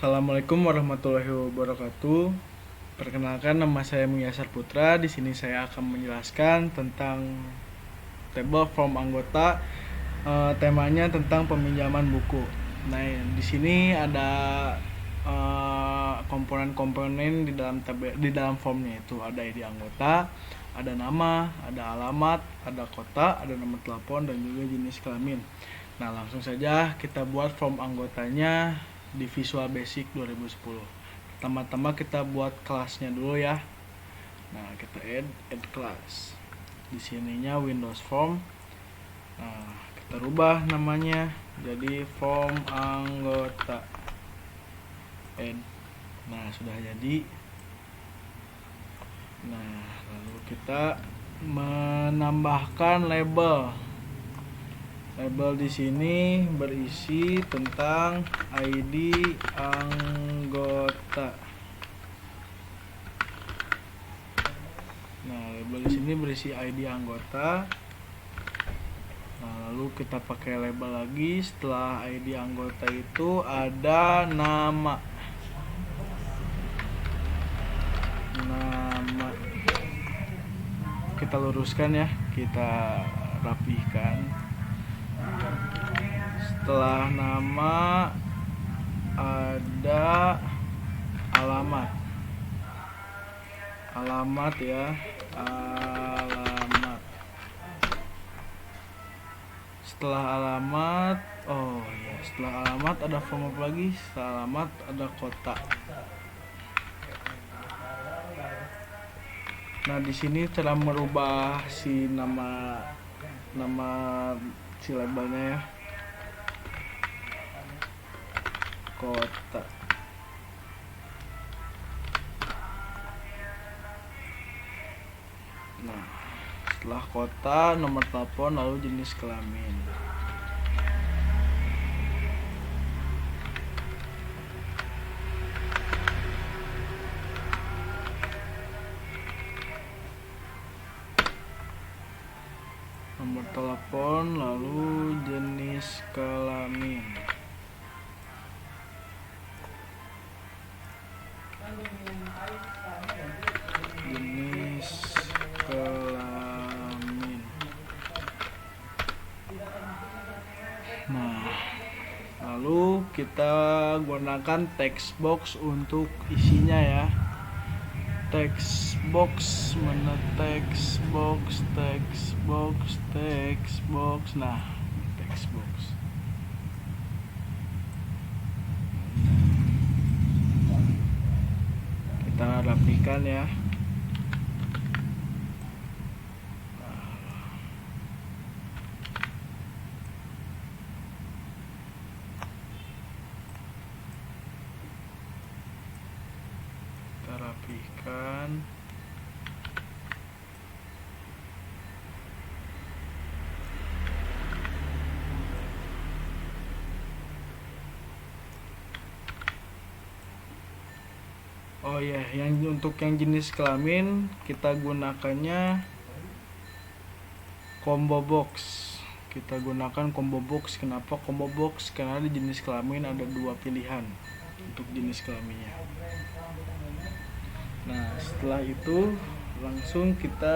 Assalamualaikum warahmatullahi wabarakatuh. Perkenalkan, nama saya Muyasar Putra. Di sini saya akan menjelaskan tentang table form anggota. Temanya tentang peminjaman buku. Nah, di sini ada komponen-komponen di dalam formnya, itu ada ID anggota, ada nama, ada alamat, ada kota, ada nomor telepon, dan juga jenis kelamin. Nah, langsung saja kita buat form anggotanya di Visual Basic 2010. Pertama-tama kita buat kelasnya dulu ya. Nah, kita add class. Di sininya Windows Form. Nah, kita rubah namanya jadi form anggota. Add. Nah, sudah jadi. Nah, lalu kita menambahkan label. Label di sini berisi tentang ID anggota. Nah, label di sini berisi ID anggota. Nah, lalu kita pakai label lagi. Setelah ID anggota itu ada nama. Nama. Kita luruskan ya, kita rapihkan. Setelah nama ada alamat ya, alamat. Setelah alamat, setelah alamat ada form apa lagi? Setelah alamat ada kota. Nah, di sini cara merubah si nama si labelnya ya. Kota. Nah, setelah kota, nomor telepon, lalu jenis kelamin. Nomor telepon, lalu jenis kelamin. Jenis kelamin. Nah, lalu kita gunakan text box untuk isinya ya. Text box, mana text box. Nah, text box. Kita rapikan ya. Kita rapikan. Oh ya, untuk yang jenis kelamin kita gunakannya combo box. Kita gunakan combo box. Kenapa combo box? Karena di jenis kelamin ada 2 pilihan untuk jenis kelaminnya. Nah, setelah itu langsung kita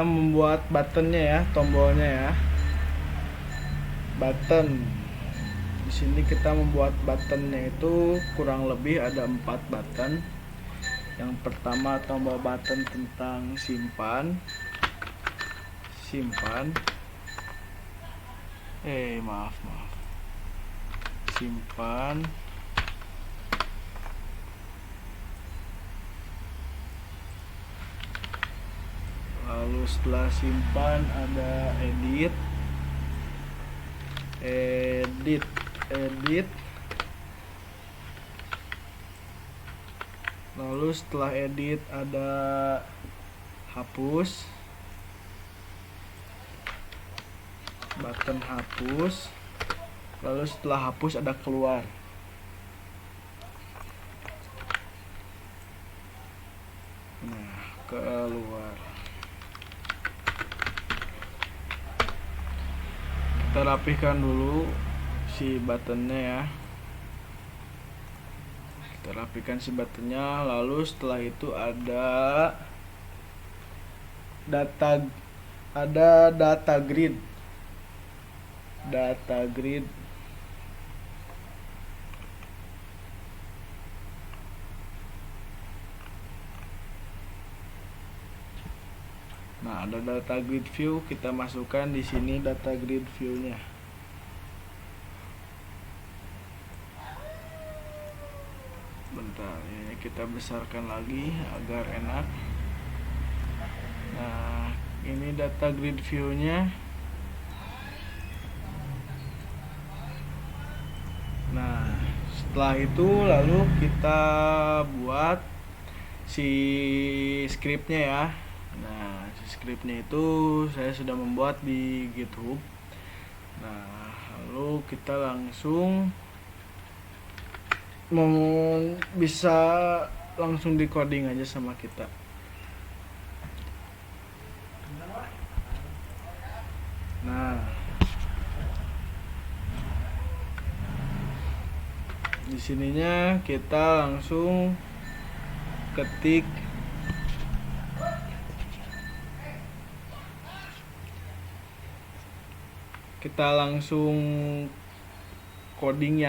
membuat buttonnya ya, tombolnya ya. Button. Di sini kita membuat buttonnya itu kurang lebih ada 4 button. Yang pertama tombol button tentang simpan. Simpan. Lalu setelah simpan ada edit. Lalu setelah edit ada hapus. Button hapus. Lalu setelah hapus ada keluar. Nah, keluar. Kita rapihkan dulu si buttonnya ya, kita rapikan si buttonnya. Lalu setelah itu ada data grid. Nah, ada data grid view, kita masukkan di sini data grid view-nya. Bentar, ini kita besarkan lagi agar enak. Nah, ini data grid view-nya. Nah, setelah itu lalu kita buat si scriptnya ya. Nah, si scriptnya itu saya sudah membuat di GitHub. Nah, lalu kita langsung bisa langsung di coding aja sama kita. Nah, di sininya kita langsung ketik coding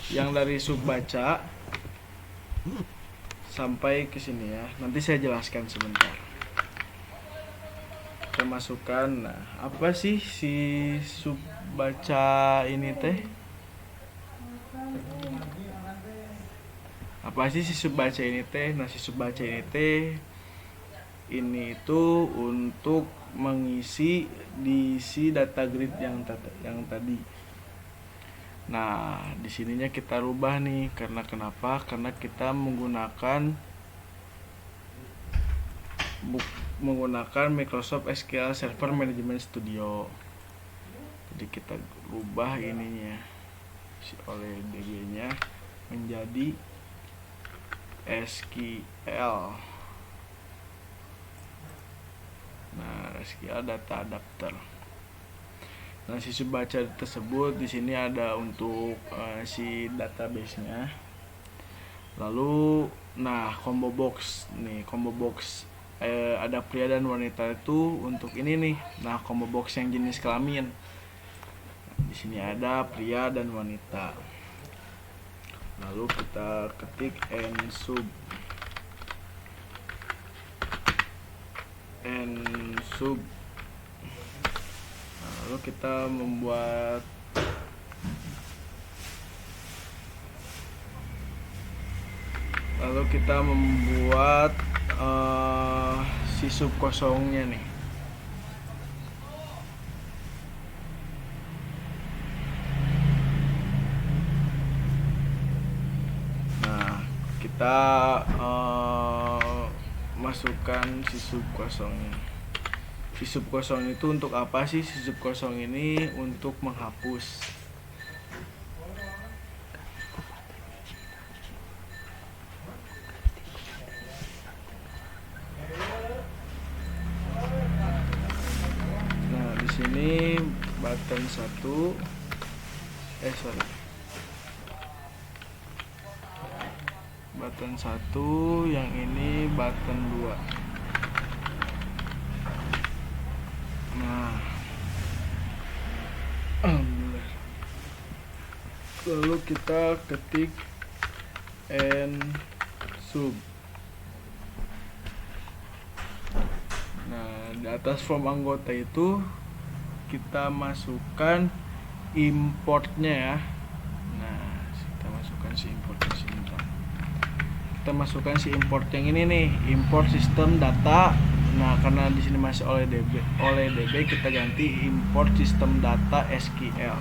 yang dari sub baca sampai ke sini ya. Nanti saya jelaskan sebentar. Kita masukkan. Nah, apa sih si sub baca ini teh? Apa sih si sub baca ini teh? Nah, si sub baca ini teh ini itu untuk mengisi diisi data grid yang tadi. Nah, di sininya kita rubah nih, karena kenapa? Karena kita menggunakan Microsoft SQL Server Management Studio. Jadi kita rubah ininya oleh DB-nya menjadi SQL. Nah, SQL data adapter. Nah, si subbaca tersebut di sini ada untuk si database-nya. Lalu, nah, combo box nih, ada pria dan wanita itu untuk ini nih. Nah, combo box yang jenis kelamin. Di sini ada pria dan wanita. Lalu kita ketik nsub. Nah, lalu kita membuat si sub kosongnya nih. Nah, kita masukkan si sub kosongnya. Si sub kosong itu untuk apa sih? Si sub kosong ini untuk menghapus. Nah, di sini button 1 button 1, yang ini button 2. Nah, lalu kita ketik nsub. Nah, di atas form anggota itu kita masukkan importnya ya. Nah, kita masukkan si importnya sini. Kita masukkan si import yang ini nih, import sistem data. Nah, karena di sini masih oleh DB, kita ganti import sistem data SQL.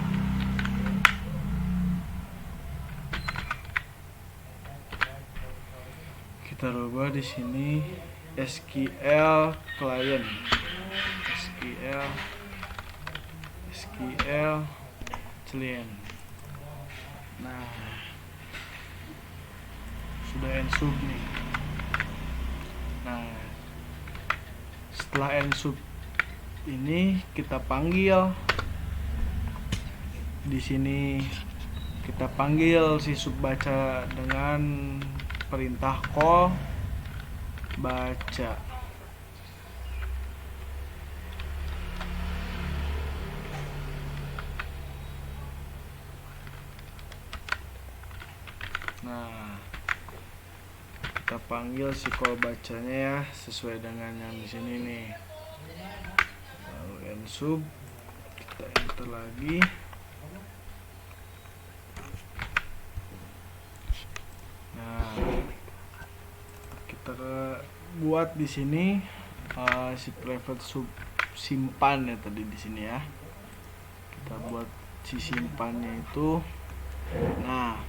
Kita rubah di sini SQL client, SQL client. Nah, sudah nsub nih. Nah, setelah nsub ini kita panggil di sini, kita panggil si sub baca dengan perintah call baca. Nah, kita panggil si call bacanya ya sesuai dengan yang di sini nih. Lalu n sub, kita enter lagi. Nah, kita buat di sini si private sub simpan ya tadi di sini ya. Kita buat si simpannya itu. Nah,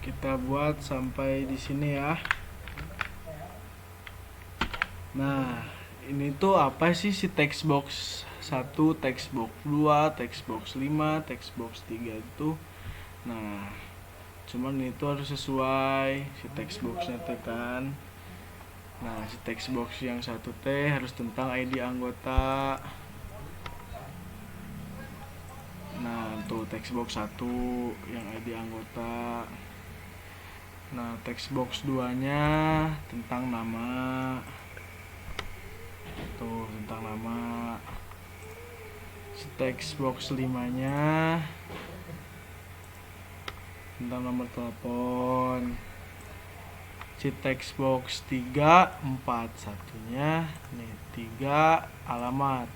kita buat sampai di sini ya. Nah, ini tuh apa sih si text box 1, text box 2, text box 5, text box 3 itu. Nah, cuman itu harus sesuai si text boxnya teh kan. Nah, si text box yang satu teh harus tentang ID anggota. Nah, tuh text box 1 yang ID anggota. Nah, text box 2-nya tentang nama. Tuh, tentang nama. Si text box 5-nya tentang nomor telepon. Si text box 3, 4 satunya nih 3 alamat.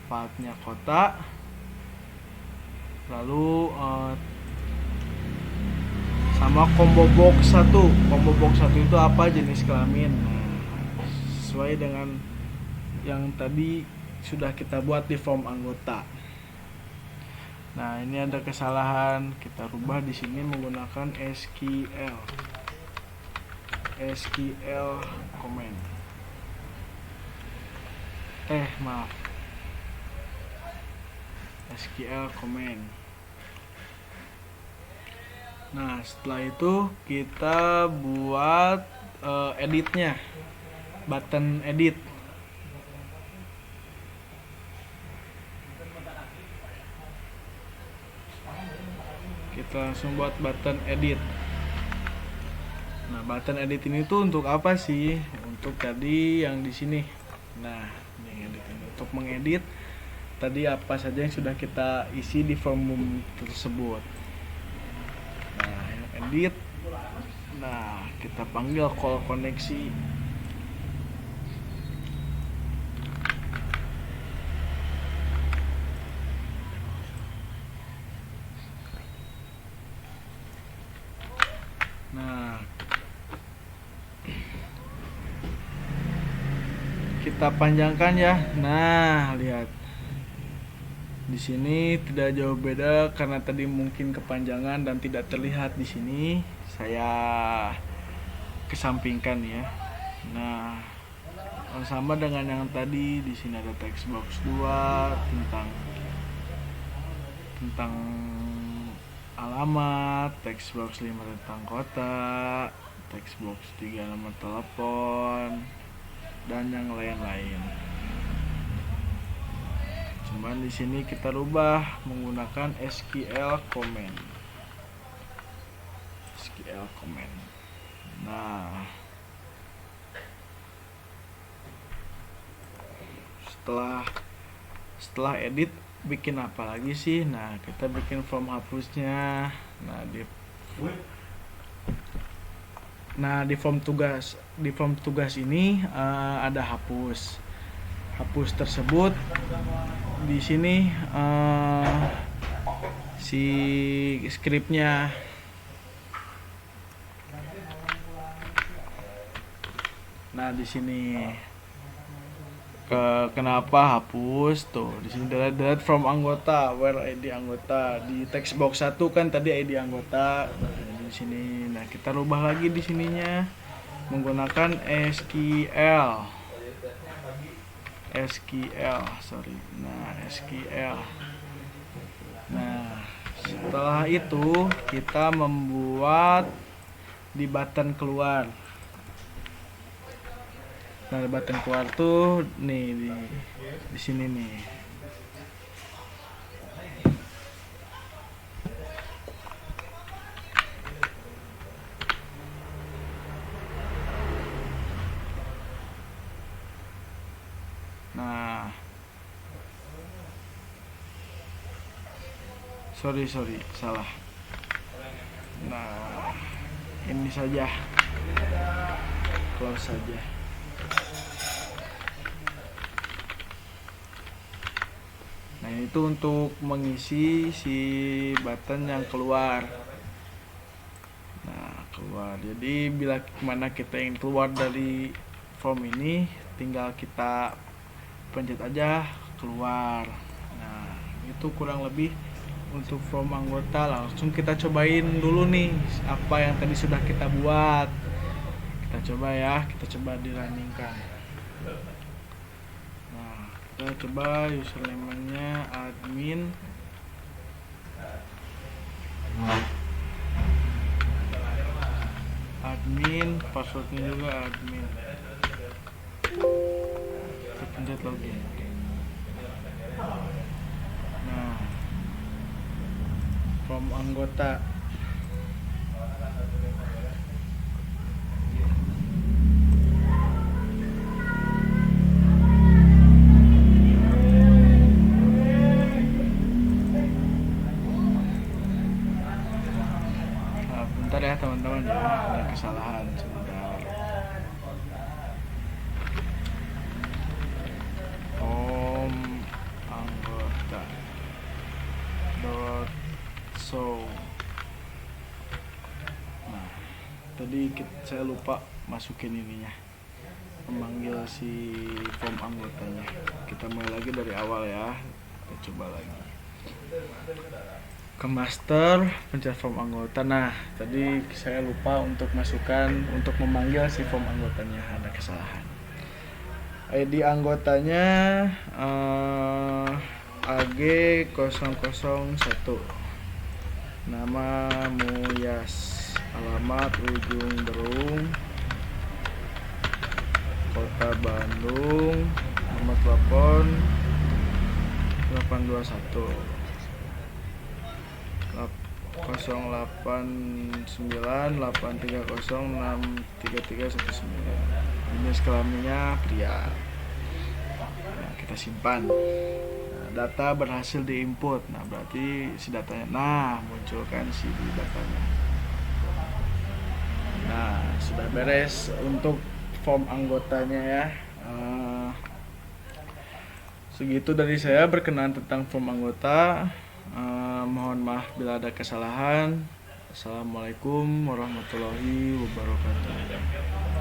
4-nya kota. Lalu sama combo box 1. Combo box 1 itu apa? Jenis kelamin. Nah, sesuai dengan yang tadi sudah kita buat di form anggota. Nah, ini ada kesalahan. Kita rubah di sini menggunakan SQL command. Maaf. SQL command. Nah, setelah itu kita buat editnya, button edit. Kita langsung buat button edit. Nah, button edit ini tuh untuk apa sih? Untuk tadi yang di sini. Nah, ini edit ini untuk mengedit tadi apa saja yang sudah kita isi di form tersebut. Nah, yang edit. Nah, kita panggil call koneksi. Nah, kita panjangkan ya. Nah, lihat. Di sini tidak jauh beda karena tadi mungkin kepanjangan dan tidak terlihat di sini. Saya kesampingkan ya. Nah, sama dengan yang tadi, di sini ada text box 2 tentang alamat, text box 5 tentang kota, text box 3 nomor telepon, dan yang lain-lain. Cuman di sini kita rubah menggunakan SQL command. SQL command. Nah, setelah edit bikin apa lagi sih? Nah, kita bikin form hapusnya. Nah, di form tugas ini ada hapus. Hapus tersebut di sini si scriptnya. Nah, di sini kenapa hapus tuh? Di sini delete from anggota, where ID anggota. Di text box 1 kan tadi ID anggota. Nah, di sini. Nah, kita rubah lagi di sininya menggunakan SQL. Nah, setelah itu kita membuat di button keluar. Nah, button keluar tuh nih di sini nih. Nah, sorry salah. Nah, ini saja, close saja. Nah, itu untuk mengisi si button yang keluar. Nah, keluar. Jadi bila mana kita ingin keluar dari form ini, tinggal kita pencet aja keluar. Nah, itu kurang lebih untuk form anggota. Langsung kita cobain dulu nih apa yang tadi sudah kita buat. Kita coba ya, kita coba di-runningkan. Nah, kita coba username-nya admin. Passwordnya juga admin. Kita pencet login. Nah, form anggota. Nah, bentar ya teman-teman ya, ada kesalahan sebentar. Form anggota .show. Nah, tadi saya lupa masukin ininya, memanggil si form anggotanya. Kita mulai lagi dari awal ya. Kita coba lagi ke master, pencet form anggota. Nah, tadi saya lupa untuk masukkan untuk memanggil si form anggotanya, ada kesalahan. ID anggotanya AG001. Nama Muyas. Alamat Ujung Berung, Kota Bandung. Nomor telepon 821 08983063319. Jenis kelaminnya pria. Nah, kita simpan. Nah, data berhasil diinput. Nah, berarti si datanya. Nah, munculkan si datanya. Nah, sudah beres untuk form anggotanya ya. Segitu dari saya berkenaan tentang form anggota. Mohon maaf bila ada kesalahan. Assalamualaikum warahmatullahi wabarakatuh.